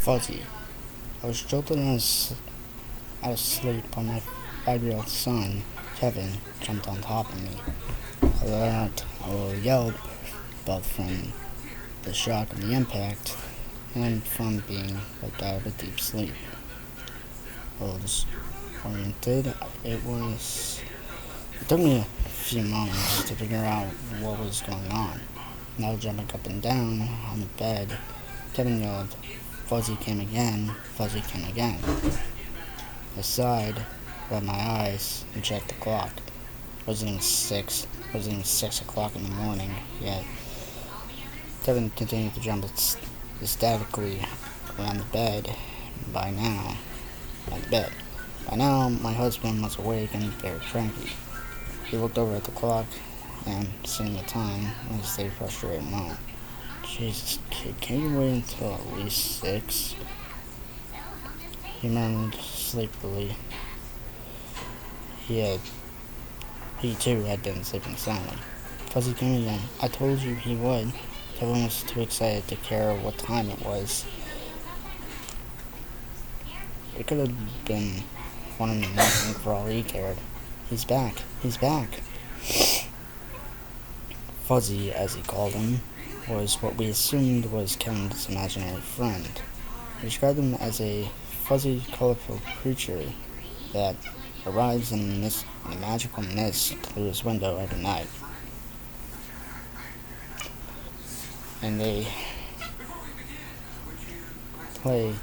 Fuzzy. I was jolted out of sleep when my 5-year-old son, Kevin, jumped on top of me. I let out a little yelp, both from the shock of the impact and from being waked out of a deep sleep. A little disoriented, it took me a few moments to figure out what was going on. Now jumping up and down on the bed, Kevin yelled, "Fuzzy came again, Fuzzy came again." I sighed, rubbed my eyes, and checked the clock. It wasn't even 6 o'clock in the morning yet. Kevin continued to jump ecstatically around the bed. By now, by now, my husband was awake and very cranky. He looked over at the clock and, seeing the time, was a frustrated moan. "Jesus, kid, can you wait until at least 6? He murmured sleepily. He too had been sleeping soundly. Fuzzy came again. I told you he would. Kevin was too excited to care what time it was. It could have been 1 in the morning for all he cared. He's back. He's back. Fuzzy, as he called him, was what we assumed was Kevin's imaginary friend. He described him as a fuzzy, colorful creature that arrives in a magical mist through his window every night. And they play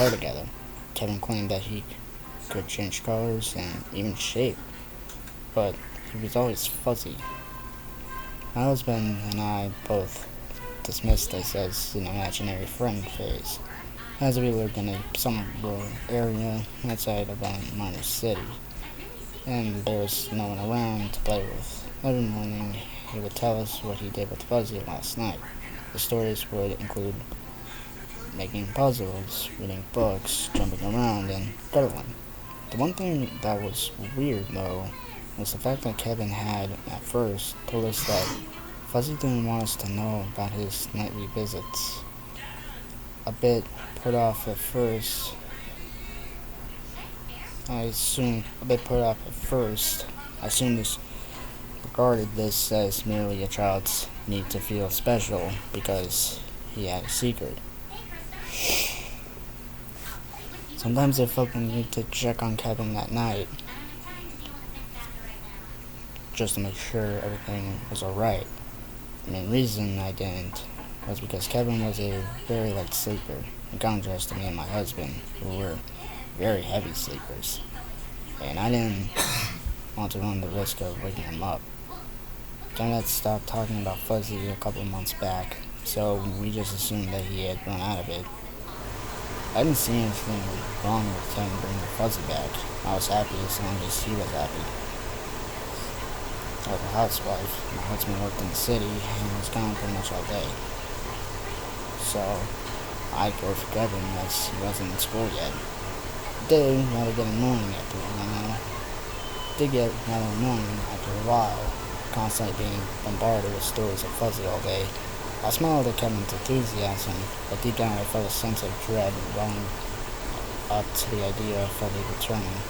together. Kevin claimed that he could change colors and even shape, but he was always fuzzy. My husband and I both dismissed this as an imaginary friend phase, as we lived in a somewhat rural area outside of a minor city, and there was no one around to play with. Every morning, he would tell us what he did with Fuzzy last night. The stories would include making puzzles, reading books, jumping around, and cuddling. The one thing that was weird, though, was the fact that Kevin had, at first, told us that Fuzzy didn't want us to know about his nightly visits. A bit put off at first, I assumed this regarded this as merely a child's need to feel special because he had a secret. Sometimes I felt the need to check on Kevin that night, just to make sure everything was alright. The main reason I didn't was because Kevin was a very light sleeper, in contrast to me and my husband, who were very heavy sleepers, and I didn't want to run the risk of waking him up. John had stopped talking about Fuzzy a couple months back, so we just assumed that he had run out of it. I didn't see anything wrong with him bringing Fuzzy back. I was happy as long as he was happy. I was a housewife. My husband worked in the city and was gone pretty much all day. So I cared for Kevin as he wasn't in school yet. It did get rather annoying after a while, constantly being bombarded with stories of Fuzzy all day. I smiled at Kevin's enthusiasm, but deep down I felt a sense of dread welling up to the idea of Fuzzy returning.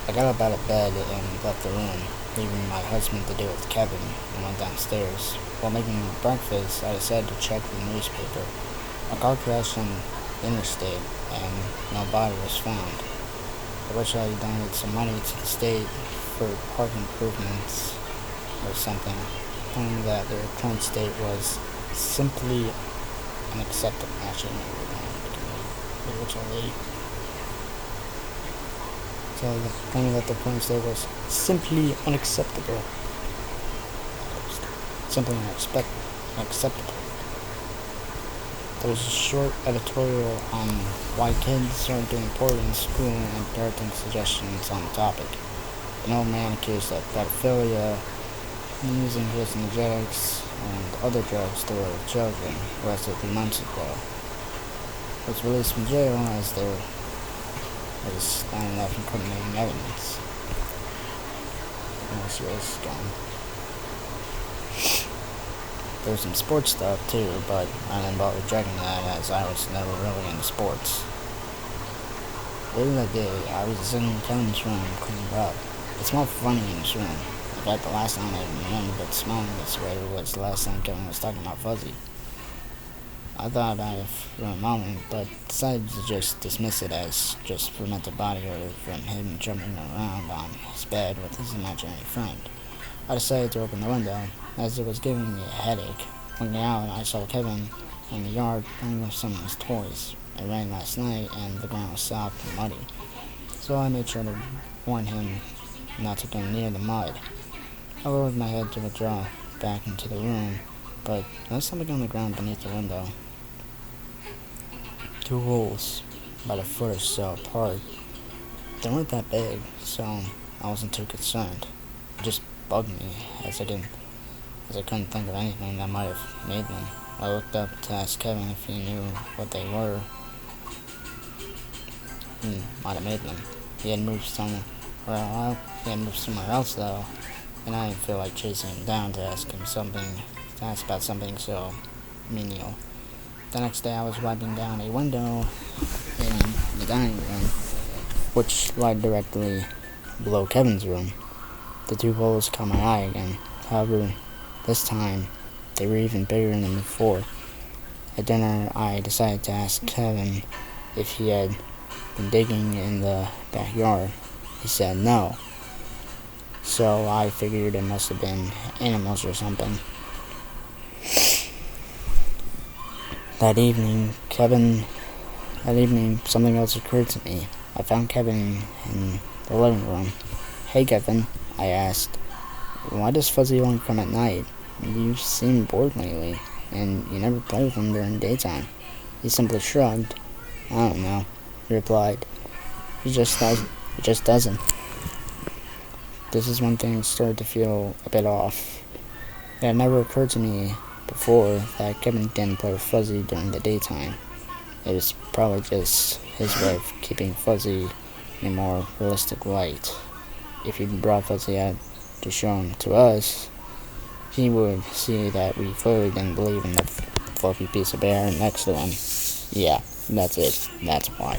I got up out of bed and left the room, leaving my husband to deal with Kevin, and went downstairs. While making breakfast, I decided to check the newspaper. A car crashed on the interstate, and no body was found. I wish I had donated some money to the state for park improvements or something, claiming that their current state was simply unacceptable. Actually, claiming that the current state was simply unacceptable. Simply unacceptable. There was a short editorial on why kids aren't doing poorly in school and parenting suggestions on the topic. An old man accused of pedophilia, using hallucinogenics, and other drugs to lure children, arrested 3 months ago. Was released from jail as there was not enough incriminating evidence. Let's see where this is going. There's some sports stuff too, but I didn't bother checking that as I was never really into sports. Later that day, I was in Kevin's room cleaning up. It smelled funny in his room. In fact, the last time I remembered it smelling this way was the last time Kevin was talking about Fuzzy. I thought about it for a moment, but decided to just dismiss it as just fermented body odor from him jumping around on his bed with his imaginary friend. I decided to open the window, as it was giving me a headache. Looking out, I saw Kevin in the yard playing with some of his toys. It rained last night, and the ground was soft and muddy, so I made sure to warn him not to go near the mud. I lowered my head to withdraw back into the room, but there was something on the ground beneath the window. 2 holes, about a foot or so apart. They weren't that big, so I wasn't too concerned. It just bugged me, as I couldn't think of anything that might have made them. I looked up to ask Kevin if he knew what they were. He might have made them. He had moved somewhere else though, and I didn't feel like chasing him down to ask about something so menial. The next day I was wiping down a window in the dining room, which lied directly below Kevin's room. The 2 holes caught my eye again. However, this time they were even bigger than before. At dinner, I decided to ask Kevin if he had been digging in the backyard. He said no. So I figured it must have been animals or something. That evening, something else occurred to me. I found Kevin in the living room. "Hey, Kevin," I asked. "Why does Fuzzy only come at night? You seem bored lately, and you never play with him during daytime." He simply shrugged. "I don't know," he replied. He just doesn't. This is when things started to feel a bit off. It had never occurred to me before that Kevin didn't play with Fuzzy during the daytime. It was probably just his way of keeping Fuzzy in a more realistic light. If he brought Fuzzy out to show him to us, he would see that we clearly didn't believe in the fluffy piece of bear next to him. Yeah, that's it. That's why.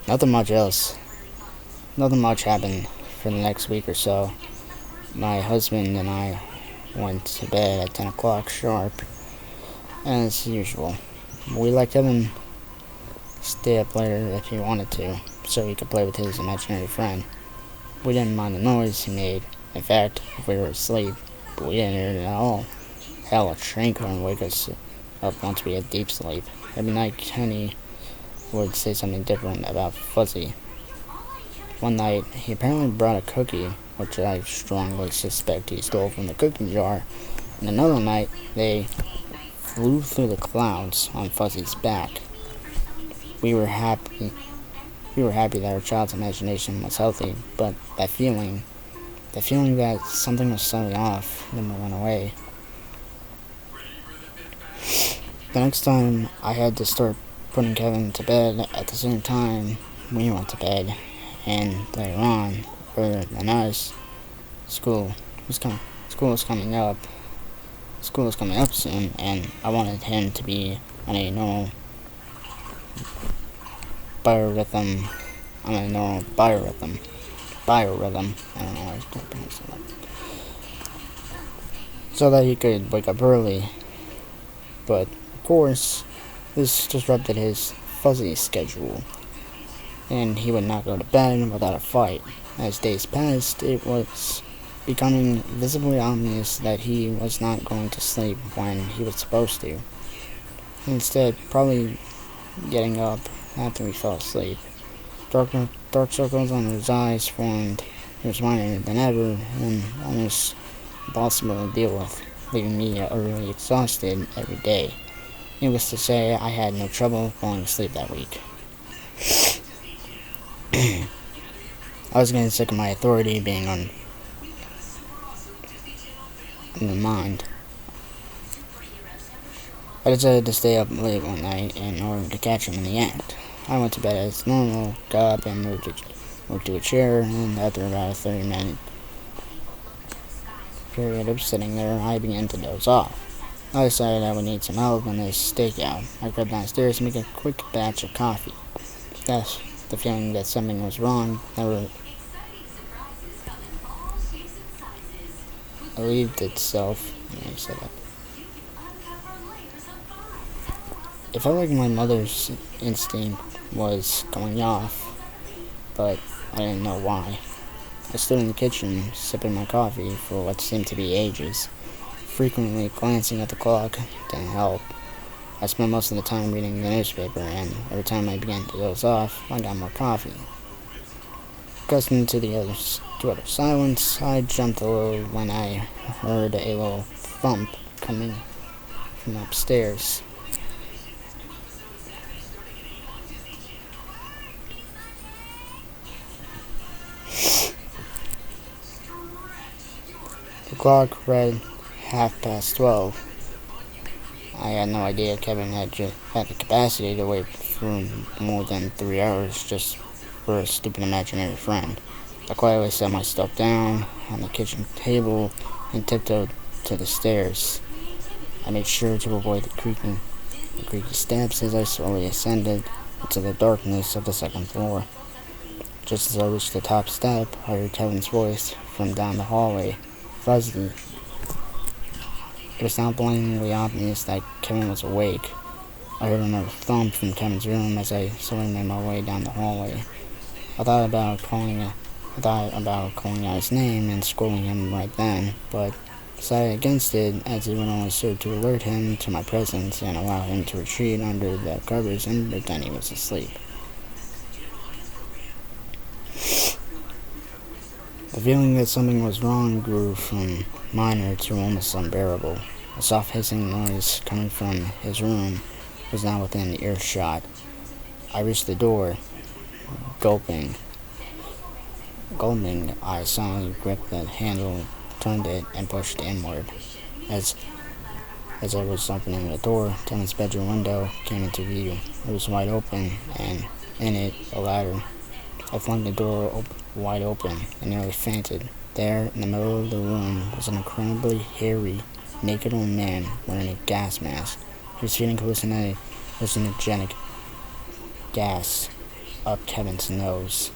Nothing much else. Nothing much happened for the next week or so. My husband and I went to bed at 10 o'clock sharp, and as usual, we let Kevin stay up later if he wanted to, so he could play with his imaginary friend. We didn't mind the noise he made. In fact, if we were asleep, we didn't hear it at all. Hell, a train couldn't wake us up once we had deep sleep. Every night, Kenny would say something different about Fuzzy. One night, he apparently brought a cookie, which I strongly suspect he stole from the cookie jar. And another night, they flew through the clouds on Fuzzy's back. We were happy that our child's imagination was healthy, but the feeling that something was slightly off never went away. The next time I had to start putting Kevin to bed at the same time we went to bed, and later on, further than us, school was coming up soon, and I wanted him to be on a normal biorhythm. I don't know how to pronounce that. So that he could wake up early. But, of course, this disrupted his Fuzzy schedule, and he would not go to bed without a fight. As days passed, it was becoming visibly obvious that he was not going to sleep when he was supposed to. Instead, probably getting up after he fell asleep. Dark circles under his eyes formed. He was whiner than ever, and almost impossible to deal with, leaving me utterly exhausted every day. Needless to say, I had no trouble falling asleep that week. I was getting sick of my authority being undermined. I decided to stay up late one night in order to catch him in the act. I went to bed as normal, got up and moved to a chair, and after about a 30-minute period of sitting there, I began to doze off. I decided I would need some help on this stakeout. I crept downstairs to make a quick batch of coffee. Thus, the feeling that something was wrong never relieved itself. It felt like my mother's instinct was going off, but I didn't know why. I stood in the kitchen, sipping my coffee for what seemed to be ages, frequently glancing at the clock to help. I spent most of the time reading the newspaper, and every time I began to doze off, I got more coffee. Accustomed to utter silence, I jumped a little when I heard a little thump coming from upstairs. The clock read 12:30. I had no idea Kevin had the capacity to wait for more than 3 hours just for a stupid imaginary friend. I quietly set my stuff down on the kitchen table and tiptoed to the stairs. I made sure to avoid the creaky steps as I slowly ascended into the darkness of the second floor. Just as I reached the top step, I heard Kevin's voice from down the hallway. Fuzzy. It was now blindingly obvious that Kevin was awake. I heard another thump from Kevin's room as I slowly made my way down the hallway. I thought about calling out his name and scolding him right then, but decided against it as it would only serve to alert him to my presence and allow him to retreat under the covers and pretend he was asleep. The feeling that something was wrong grew from minor to almost unbearable. A soft hissing noise coming from his room was now within earshot. I reached the door. Gulping, I silently gripped the handle, turned it, and pushed inward. As I was opening the door, Kevin's bedroom window came into view. It was wide open, and in it, a ladder. I flung the door wide open and nearly fainted. There, in the middle of the room, was an incredibly hairy, naked old man wearing a gas mask. He was feeding hallucinogenic gas up Kevin's nose.